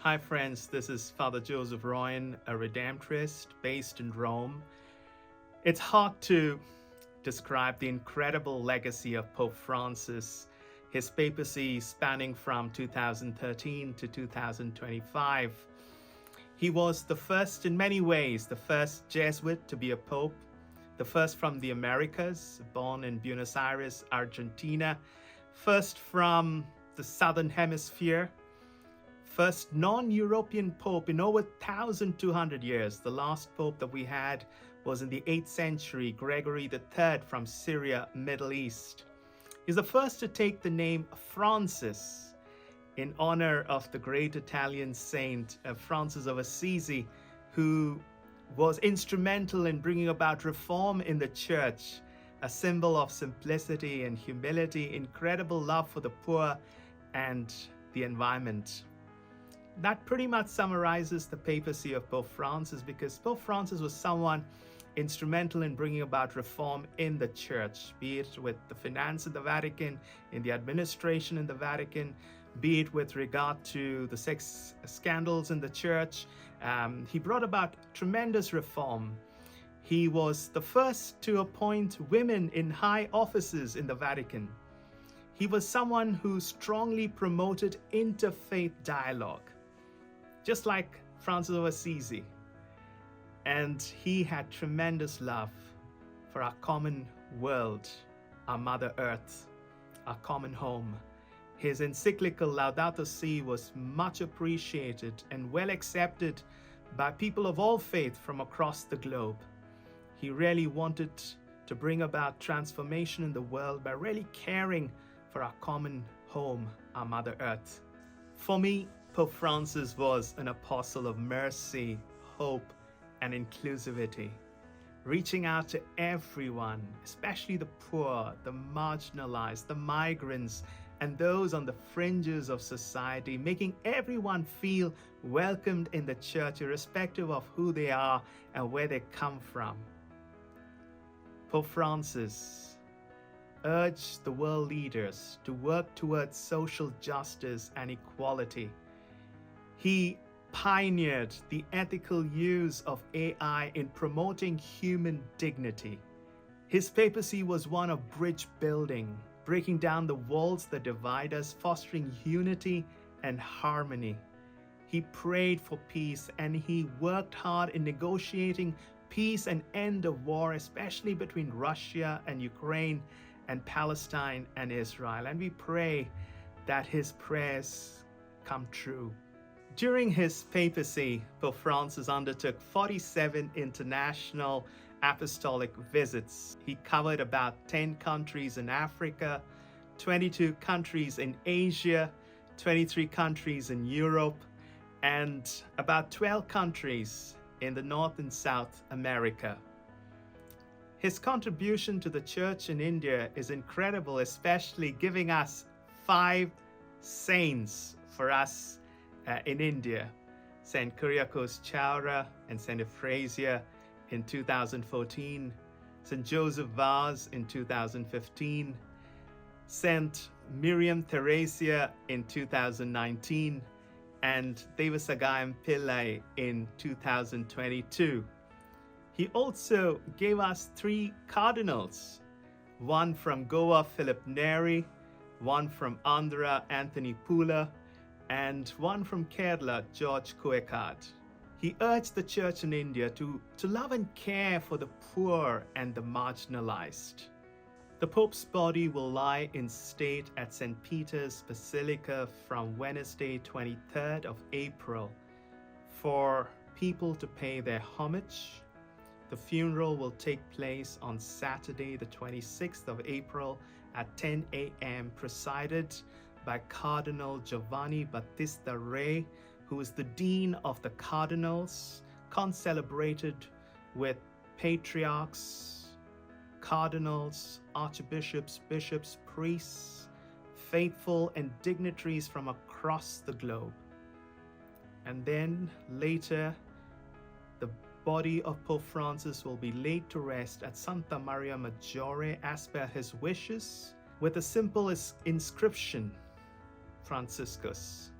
Hi friends, this is Father Joseph Royan, a Redemptorist based in Rome. It's hard to describe the incredible legacy of Pope Francis, his papacy spanning from 2013 to 2025. He was the first in many ways, the first Jesuit to be a pope, the first from the Americas, born in Buenos Aires, Argentina, first from the Southern Hemisphere, first non-European pope in over 1,200 years. The last pope that we had was in the 8th century, Gregory III from Syria, Middle East. He's the first to take the name Francis in honor of the great Italian saint Francis of Assisi, who was instrumental in bringing about reform in the church, a symbol of simplicity and humility, incredible love for the poor and the environment. That pretty much summarizes the papacy of Pope Francis, because Pope Francis was someone instrumental in bringing about reform in the church, be it with the finance of the Vatican, in the administration in the Vatican, be it with regard to the sex scandals in the church. He brought about tremendous reform. He was the first to appoint women in high offices in the Vatican. He was someone who strongly promoted interfaith dialogue, just like Francis of Assisi. And he had tremendous love for our common world, our Mother Earth, our common home. His encyclical Laudato Si was much appreciated and well accepted by people of all faith from across the globe. He really wanted to bring about transformation in the world by really caring for our common home, our Mother Earth. For me, Pope Francis was an apostle of mercy, hope, and inclusivity, reaching out to everyone, especially the poor, the marginalized, the migrants, and those on the fringes of society, making everyone feel welcomed in the church, irrespective of who they are and where they come from. Pope Francis urged the world leaders to work towards social justice and equality. He pioneered the ethical use of AI in promoting human dignity. His papacy was one of bridge building, breaking down the walls that divide us, fostering unity and harmony. He prayed for peace, and he worked hard in negotiating peace and end of war, especially between Russia and Ukraine and Palestine and Israel. And we pray that his prayers come true. During his papacy, Pope Francis undertook 47 international apostolic visits. He covered about 10 countries in Africa, 22 countries in Asia, 23 countries in Europe, and about 12 countries in the North and South America. His contribution to the church in India is incredible, especially giving us 5 saints for us in India: Saint Kyriakos Chaura and Saint Euphrasia in 2014, Saint Joseph Vaz in 2015, Saint Miriam Theresia in 2019, and Devasagayam Pillai in 2022. He also gave us 3 cardinals, one from Goa, Philip Neri, one from Andhra, Anthony Pula, and one from Kerala, George Kuekat. He urged the church in India to love and care for the poor and the marginalized. The Pope's body will lie in state at St. Peter's Basilica from Wednesday, 23rd of April, for people to pay their homage. The funeral will take place on Saturday, the 26th of April at 10 a.m., presided by Cardinal Giovanni Battista Re, who is the Dean of the Cardinals, concelebrated with patriarchs, cardinals, archbishops, bishops, priests, faithful, and dignitaries from across the globe. And then later, the body of Pope Francis will be laid to rest at Santa Maria Maggiore as per his wishes, with a simple inscription: Franciscus.